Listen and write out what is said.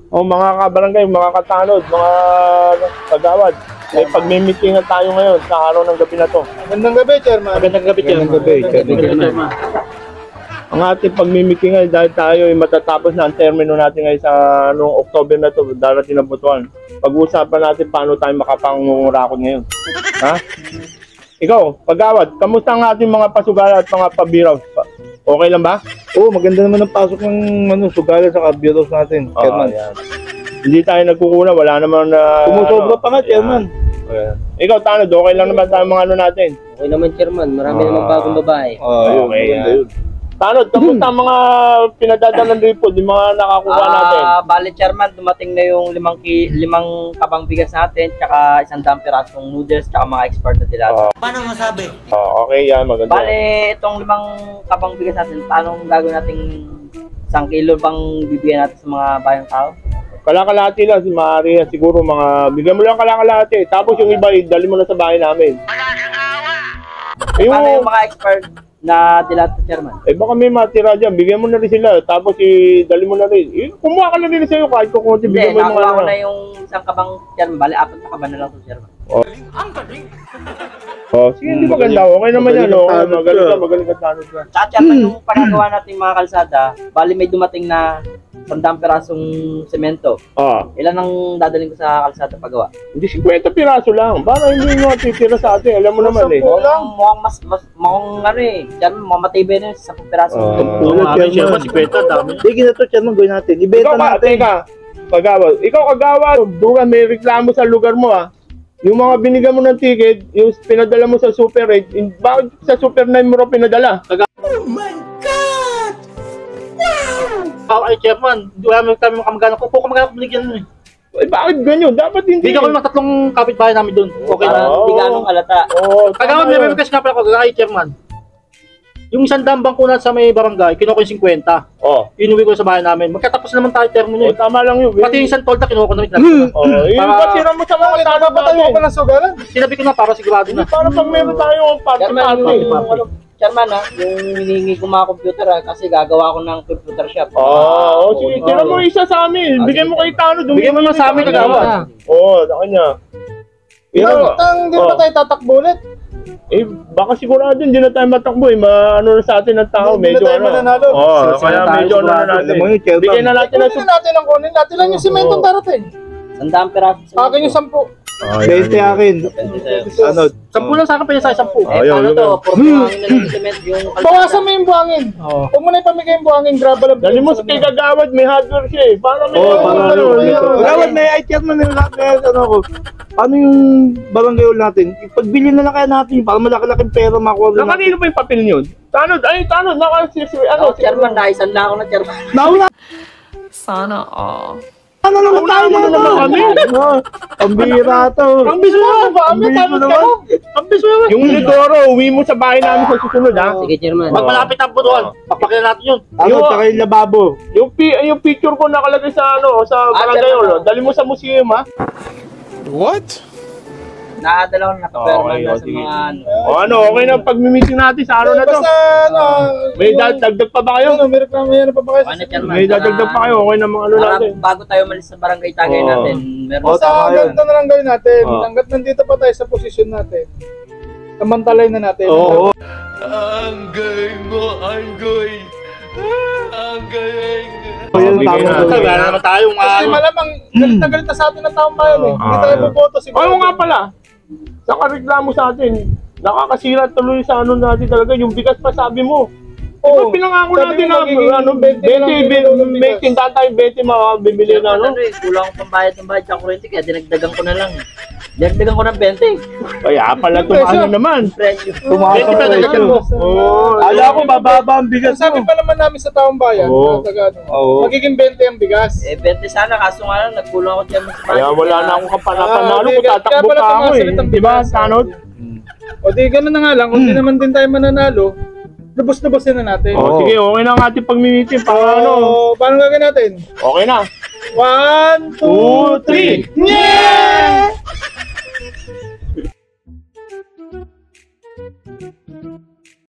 O mga kabarangay, mga katanod, mga kagawad. May pagmimitingan tayo ngayon sa araw ng gabi na to. Magandang gabi, Chairman. Magandang gabi, Chairman. Ang ating pagmimitingan dahil tayo ay matatapos na ang termino natin ngayon sa noong October na to, darating na butuan. Pag-uusapan natin paano tayo makapangungurakot ngayon. Ha? Ikaw, kagawad, kamusta ang ating mga pasugala at mga pabiraw? Okay lang ba? Oo, maganda naman ang pasok ng sugalan sa biros natin, Chairman. Yan. Hindi tayo nagkukulang, wala naman na... Sumusobra pa nga, Chairman. Ikaw, Tanod, okay lang naman tayo mga ano natin? Okay naman, Chairman. Marami naman bagong babae. Okay, yan. Tanod, kamusta ang mga pinadadalang report, yung mga nakakuha natin? Bale, Chairman, dumating na yung limang kabang bigas natin, tsaka 100 pirasong noodles, tsaka mga expert na tilapia. Paano masabi? Okay, yan, maganda. Bale, itong limang kabang bigas natin, paano gagawin nating 1 kilo bang bibigyan natin sa mga bayang tao? Kalakalati lang, si Maria, siguro mga, bigyan mo lang kalakalati. Tapos yung iba, dali mo na sa bahay namin. Wala siyang awa! Paano yung mga expert na tilapia, Chairman? Baka may matira dyan, bigyan mo na rin sila. Tapos dali mo na rin. Kumuha ka na rin sa'yo kahit kung konti, Hindi, bigyan mo yung nakuha ko mga na yung isang kabang, Chairman. Bale, 4 na kaban na lang ito, Chairman. Ang galing! Sige, hindi maganda. Okay naman yan. Magaling ka, Tanod ka. Tsaka, Chairman, yung panagawa natin mga kalsada, bale may dumating na 100 pirasong semento. Ilan ang dadaling ko sa kalsada paggawa? Hindi 50 piraso lang. Para hindi nyo titira sa atin. Alam mo naman eh. Mukhang mukhang ano eh. Diyan, mukhang matibay na yun sa 10 piraso. Chairman, 50, dami. Sige na to, Chairman, gawin natin. Ibenta natin. Teka, kagawad. Ikaw kagawad. Dugan, may reklamo sa lugar mo Yung mga binigyan mo ng ticket, yung pinadala mo sa Super 8, bakit sa Super 9 mo rin pinadala? Oh my God! Ay, Chairman, wala kami kamag-anak ko. Po kamag-anak binigyan nun eh. Bakit ganyan? Dapat hindi. Bigyan ko ng 3 kapitbahay namin doon. Okay na. Hindi ganong alata. Kagawad, may request nga pala ako, kay Chairman. Yung 100 bangko na sa may barangay, kinuha ko yung 50. Inuwi ko sa bahay namin. Magkatapos naman tayo termo nyo. Tama lang yun. Pati yung isang tolda, kinuha ko na rin. Yung patira mo sa mga tao ba tayo pa ng sugalan? Sinabi ko na para sigurado na. Para pag meron tayo party-party. Chairman yung hinihingi ko mga computer kasi gagawa ko ng computer shop. Sige, tira mo isa sa amin. Bigyan mo kay Tanod. Bigyan mo na sa amin, kagawad. Sa kanya. Di ba tayo tatakbo ulit? Baka sigurado hindi na tayo matakbo ano na sa atin ng tao. Hindi na tayo mananalo. Kaya medyo ano na natin. Bigyan na natin Kunin natin ang kunin. Natin lang yung simentong darating. 100 piraso. Akin yung 10. 20 akin. 10 lang sa akin, pwede sa 10. Paano to? Puro buhangin na lang yung cement yung Bawasan mo yung buhangin. Huwag mo na ipamigay yung buhangin. Graba lang. Dali mo sa kay Kagawad, may hardware siya eh. Para may Kagawad, may Chairman nila ano yung barangay hall natin? Ipagbili na lang kaya natin para malaki-laking pera makuha na. Kanino pa yung papel yun? Tanod, Chairman, naisan na ako na Chairman. Nauna! Sana all. Ano naman tayo na kami? Ang bira to. Ang biso naman. Ang biso naman. Yung Lidoro, uwi mo sa bahay namin sa susunod Sige, Chairman. Pag malapit ang butuan, papakyan natin yun. Tsaka yung lababo. Yung picture ko nakalagay sa sa barangay hall. Dali mo sa museum What? Nakadala ko na kaperman na sa mga okay na pag-meeting natin sa araw na to. May dagdag pa ba kayo? May reklamo yan pa ba kayo? May dagdag pa kayo, okay na mga natin. Bago tayo malis sa barangay tagay natin, meron hanggang na lang gawin natin. Hanggat nandito pa tayo sa posisyon natin. Samantalay na natin. Ang galing mo, Anggoy. Ang galing. Wala naman tayong kasi malamang galit na galit na sa atin ang taong bayan eh. Hindi tayo boboto siguro. Oo nga pala. Saka reklamo sa atin. Nakakasira tuloy sa natin talaga. Yung bigas pa sabi mo. Pinangako natin na 20, tindahan tayo 20 bibili na kulang ko pambayad ng bayad sa kurente kaya dinagdagan ko na lang. Dinagdagan ko ng 20. Kaya pala tumalo naman. Tumaas pa presyo. Ala ko bababa ang bigas. Sabi pa naman namin sa taong bayan, magiging 20 ang bigas. 20 sana kaso nga lang nagkulang ako diyan sa kaya wala na akong kapanapanalo kung tatakbo pa ako Di ba, Tanod? O di ganun na nga lang, kung di naman din tayo mananalo, lubos-lubosin na natin. Sige, okay na ang ating pag-meeting. Paano gagawin natin? Okay na. 1, 2, 3. Yeah!